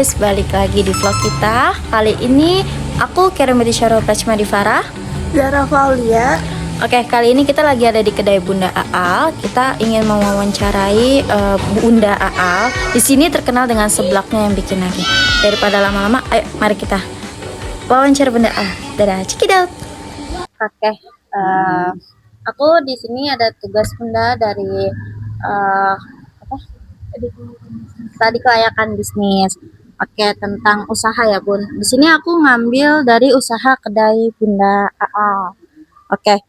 guys, balik lagi di vlog kita. Kali ini aku Keremedi Syarul Prachmadivara. Zara Valia. Oke, kali ini kita lagi ada di kedai Bunda Aal. Kita ingin mewawancarai Bunda Aal. Di sini terkenal dengan seblaknya yang bikin lagi. Daripada lama-lama, ayo mari kita wawancara Bunda Aal. Dadah, check it out. Oke, aku di sini ada tugas Bunda dari apa? Tadi kelayakan bisnis. Oke, tentang usaha ya Bun. Di sini aku ngambil dari usaha kedai Bunda Aal. Oke,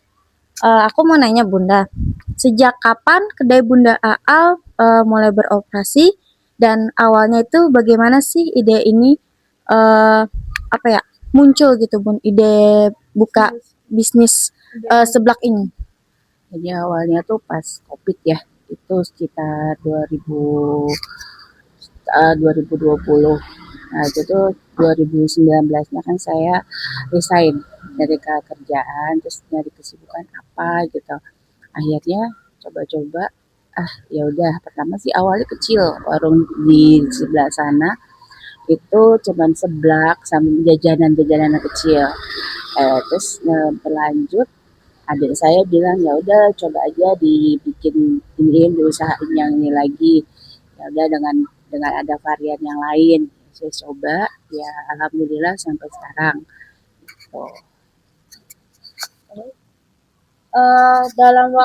aku mau nanya Bunda, sejak kapan kedai Bunda Aal mulai beroperasi dan awalnya itu bagaimana sih ide ini apa ya muncul gitu Bun, ide buka bisnis seblak ini? Jadi awalnya tuh pas COVID ya, itu sekitar 2020. Nah, itu tuh 2019-nya kan saya resign dari kerjaan, terus nyari kesibukan apa gitu. Akhirnya coba-coba, ya udah pertama sih awalnya kecil, warung di sebelah sana itu cuman seblak sama jajanan-jajanan kecil. Terus berlanjut adik saya bilang ya udah coba aja dibikin ini diusahain yang ini lagi, ya udah dengan ada varian yang lain saya coba, ya alhamdulillah sampai sekarang gitu. Dalam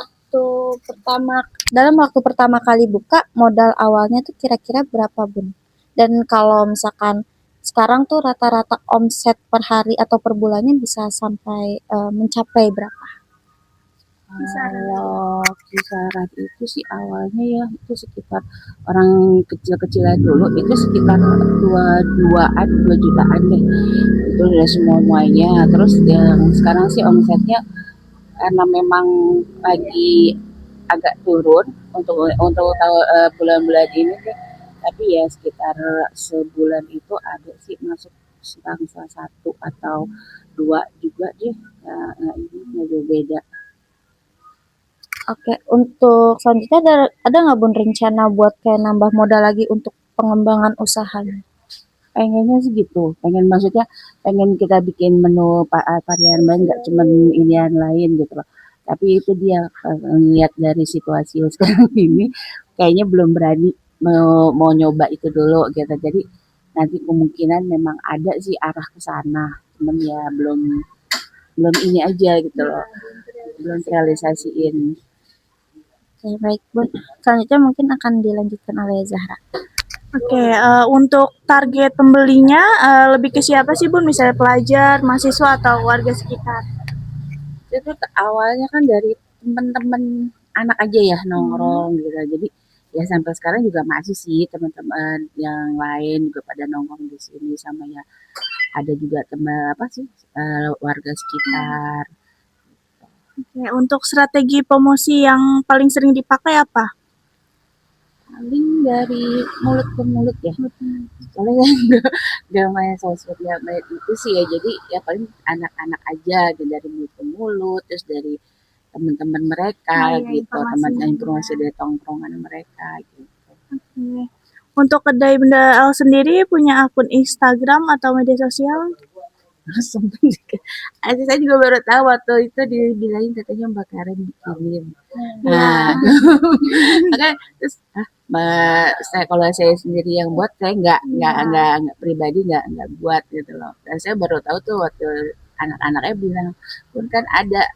waktu pertama kali buka, modal awalnya tuh kira-kira berapa Bun? Dan kalau misalkan sekarang tuh rata-rata omset per hari atau per bulannya bisa sampai mencapai berapa? Kalau kisaran itu sih awalnya ya itu sekitar orang kecil-kecilan dulu itu sekitar 2 jutaan deh, itu udah semuanya. Terus yang sekarang sih omsetnya karena memang lagi agak turun untuk bulan-bulan ini sih, tapi ya sekitar sebulan itu ada sih masuk salah satu atau dua juga deh. Nah, ini nggak beda. Oke, untuk selanjutnya ada nggak Bun rencana buat kayak nambah modal lagi untuk pengembangan usahanya? Pengennya sih gitu, pengen kita bikin menu varian lain, nggak cuman inian lain gitu loh. Tapi itu dia, ngelihat dari situasi sekarang ini kayaknya belum berani mau nyoba itu dulu gitu. Jadi nanti kemungkinan memang ada sih arah ke sana, cuman ya belum belum ini aja gitu loh, belum realisasiin. Oke, baik Bun. Selanjutnya mungkin akan dilanjutkan oleh Zahra. Oke, untuk target pembelinya lebih ke siapa sih Bun? Misalnya pelajar, mahasiswa atau warga sekitar? Itu awalnya kan dari teman-teman anak aja ya nongkrong gitu. Jadi ya sampai sekarang juga masih sih teman-teman yang lain juga pada nongkrong di sini, sama ya ada juga teman apa sih warga sekitar. Oke, untuk strategi promosi yang paling sering dipakai apa? Paling dari mulut ke mulut ya. Soalnya saya nggak main sosmed, nggak main itu sih ya. Jadi ya paling anak-anak aja gitu, dari mulut ke mulut, terus dari teman-teman mereka gitu, teman informasi dari tongkrongan mereka gitu. Oke. Untuk kedai Bunda Al sendiri punya akun Instagram atau media sosial? Sempet juga. Saya juga baru tahu waktu itu dibilangin katanya Mbak Karen bikinin. Nah, makanya terus saya kalau saya sendiri yang buat, saya nggak pribadi nggak buat gitu loh. Dan saya baru tahu tuh waktu anak-anaknya bilang, pun kan ada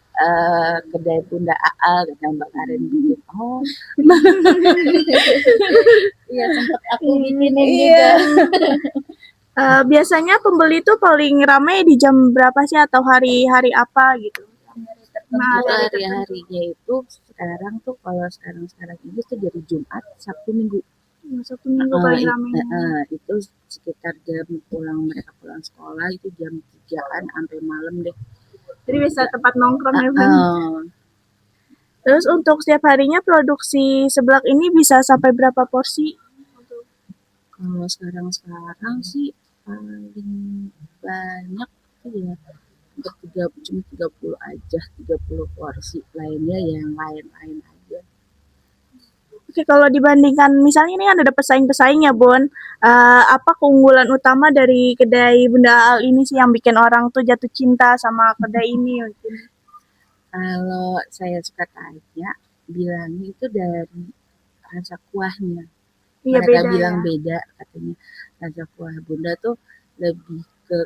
kedai Bunda Aal kata Mbak Karen bikin. Oh, Iya, sempat aku bikinin juga. Biasanya pembeli itu paling ramai di jam berapa sih atau hari-hari apa gitu? Nah, hari-harinya itu sekarang tuh kalau sekarang ini tuh dari Jumat, Sabtu, Minggu. Sabtu Minggu paling ramai. Itu sekitar mereka pulang sekolah itu jam 3-an sampai malam deh. Jadi bisa tempat nongkrong ya Bun. Terus untuk setiap harinya produksi seblak ini bisa sampai berapa porsi? Kalau sekarang sih paling banyak ya untuk cuma 30 aja, 30 porsi, lainnya yang lain-lain aja. Oke, kalau dibandingkan misalnya ini kan ada pesaing-pesaingnya, Bun. Apa keunggulan utama dari kedai Bunda Al ini sih yang bikin orang tuh jatuh cinta sama kedai ini mungkin? Kalau saya suka tanya, bilangnya itu dari rasa kuahnya. Iya Mereka beda bilang ya. beda katanya. Rasa kuah Bunda tuh lebih ke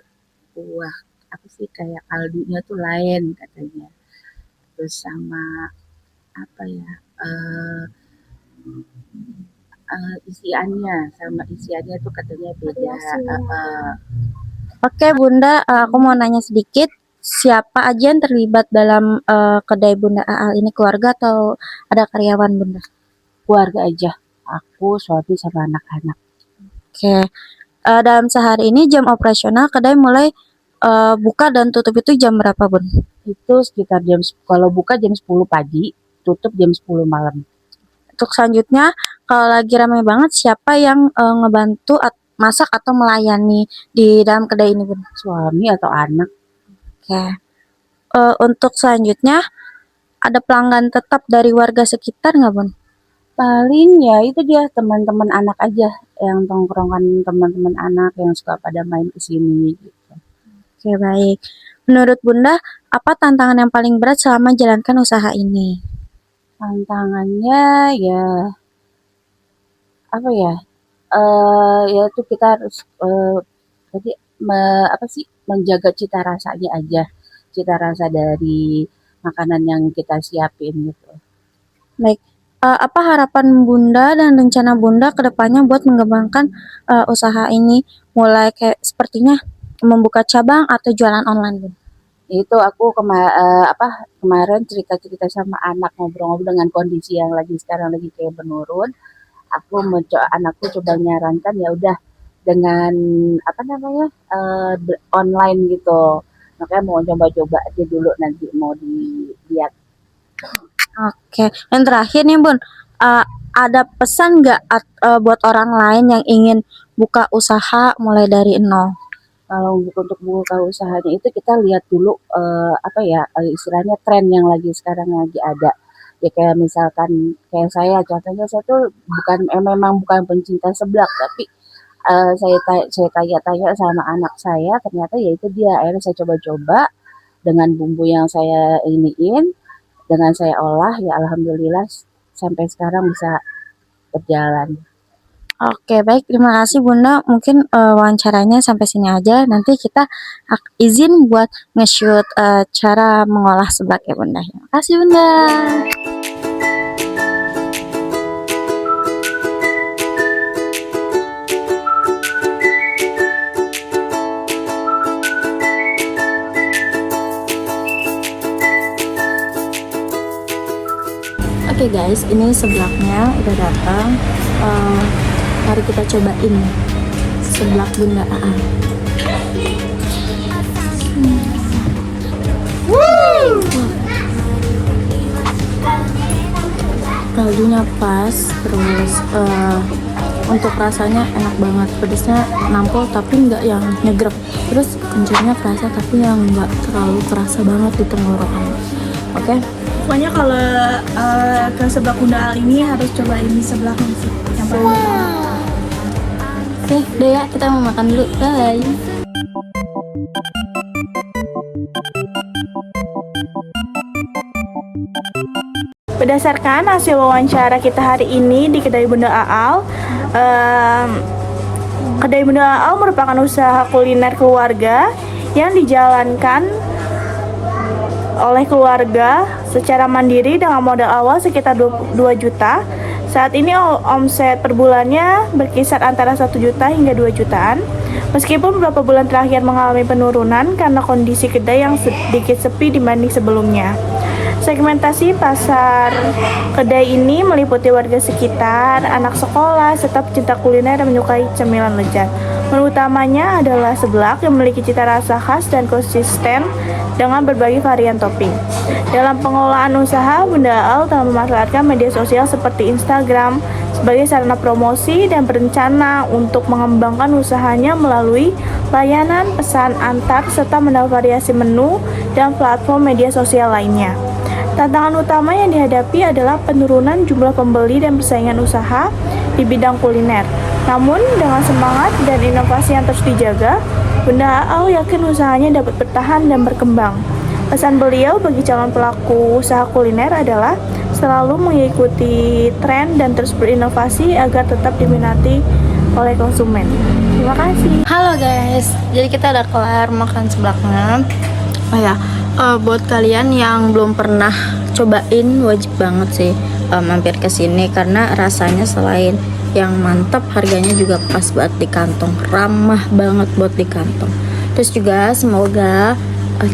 kuah apa sih kayak kaldunya tuh lain katanya. Terus sama apa ya? eh isiannya tuh katanya beda. Variasinya. Oke Bunda, aku mau nanya sedikit. Siapa aja yang terlibat dalam kedai Bunda Aal ini, keluarga atau ada karyawan Bunda? Keluarga aja. Aku, suami sama anak-anak. Oke, dalam sehari ini jam operasional kedai mulai buka dan tutup itu jam berapa Bun? Itu sekitar kalau buka jam 10 pagi, tutup jam 10 malam. Untuk selanjutnya, kalau lagi ramai banget, siapa yang ngebantu masak atau melayani di dalam kedai ini Bun? Suami atau anak. Oke. Untuk selanjutnya, ada pelanggan tetap dari warga sekitar nggak Bun? Paling ya itu dia teman-teman anak aja yang tongkrongan teman-teman anak yang suka pada main ke sini gitu. Oke, baik. Menurut Bunda, apa tantangan yang paling berat selama menjalankan usaha ini? Tantangannya ya apa ya? Ya itu kita harus tadi apa sih menjaga cita rasanya aja. Cita rasa dari makanan yang kita siapin gitu. Baik, apa harapan Bunda dan rencana Bunda ke depannya buat mengembangkan usaha ini? Mulai kayak sepertinya membuka cabang atau jualan online, Bun? Itu aku kemarin cerita-cerita sama anak ngobrol-ngobrol dengan kondisi yang lagi sekarang lagi kayak menurun. Anakku coba nyarankan ya udah dengan apa namanya online gitu. Makanya mau coba-coba aja dulu nanti mau dilihat. Oke, yang terakhir nih Bun, ada pesan nggak buat orang lain yang ingin buka usaha mulai dari nol? Kalau untuk buka usahanya itu kita lihat dulu apa ya istilahnya tren yang lagi sekarang lagi ada. Ya kayak misalkan kayak saya contohnya saya tuh memang bukan pencinta seblak tapi saya tanya-tanya sama anak saya ternyata ya itu dia akhirnya saya coba-coba dengan bumbu yang saya iniin dengan saya olah ya alhamdulillah sampai sekarang bisa berjalan. Oke, baik. Terima kasih Bunda. Mungkin wawancaranya sampai sini aja. Nanti kita izin buat nge-shoot cara mengolah seblak ya Bunda. Terima kasih Bunda. Oke guys, ini seblaknya udah datang. Mari kita cobain seblak Bunda Aan. Kaldunya pas, terus untuk rasanya enak banget, pedasnya nampol tapi nggak yang nyegrek, terus kencurnya kerasa tapi yang nggak terlalu kerasa banget di tenggorokan. Oke. Pokoknya kalau ke sebelah Bunda Al ini harus cobain sebelahnya sih yang paling utama. Oke, udah ya, kita mau makan dulu. Bye. Berdasarkan hasil wawancara kita hari ini di kedai Bunda Aal, kedai Bunda Aal merupakan usaha kuliner keluarga yang dijalankan oleh keluarga secara mandiri dengan modal awal sekitar 2 juta. Saat ini omset per bulannya berkisar antara 1 juta hingga 2 jutaan. Meskipun beberapa bulan terakhir mengalami penurunan karena kondisi kedai yang sedikit sepi dibanding sebelumnya. Segmentasi pasar kedai ini meliputi warga sekitar, anak sekolah, serta pecinta kuliner yang menyukai cemilan lezat. Menu utamanya adalah seblak yang memiliki cita rasa khas dan konsisten dengan berbagai varian topping. Dalam pengelolaan usaha, Bunda Al telah memanfaatkan media sosial seperti Instagram sebagai sarana promosi dan berencana untuk mengembangkan usahanya melalui layanan pesan antar serta menambah variasi menu dan platform media sosial lainnya. Tantangan utama yang dihadapi adalah penurunan jumlah pembeli dan persaingan usaha di bidang kuliner. Namun, dengan semangat dan inovasi yang terus dijaga, Bunda Aal yakin usahanya dapat bertahan dan berkembang. Pesan beliau bagi calon pelaku usaha kuliner adalah selalu mengikuti tren dan terus berinovasi agar tetap diminati oleh konsumen. Terima kasih. Halo guys, jadi kita udah kelar makan seblaknya. Oh ya, buat kalian yang belum pernah cobain, wajib banget sih mampir ke sini karena rasanya selain yang mantap, harganya juga pas banget di kantong, ramah banget buat di kantong. Terus juga semoga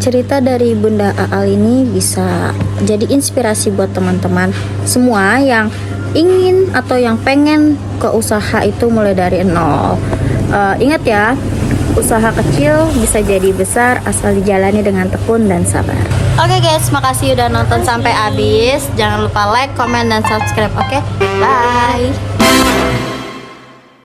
cerita dari Bunda Aal ini bisa jadi inspirasi buat teman-teman semua yang ingin atau yang pengen ke usaha itu mulai dari nol. Ingat ya, usaha kecil bisa jadi besar asal dijalani dengan tekun dan sabar. Oke guys, makasih udah nonton sampai habis. Jangan lupa like, comment, dan subscribe. Oke, bye.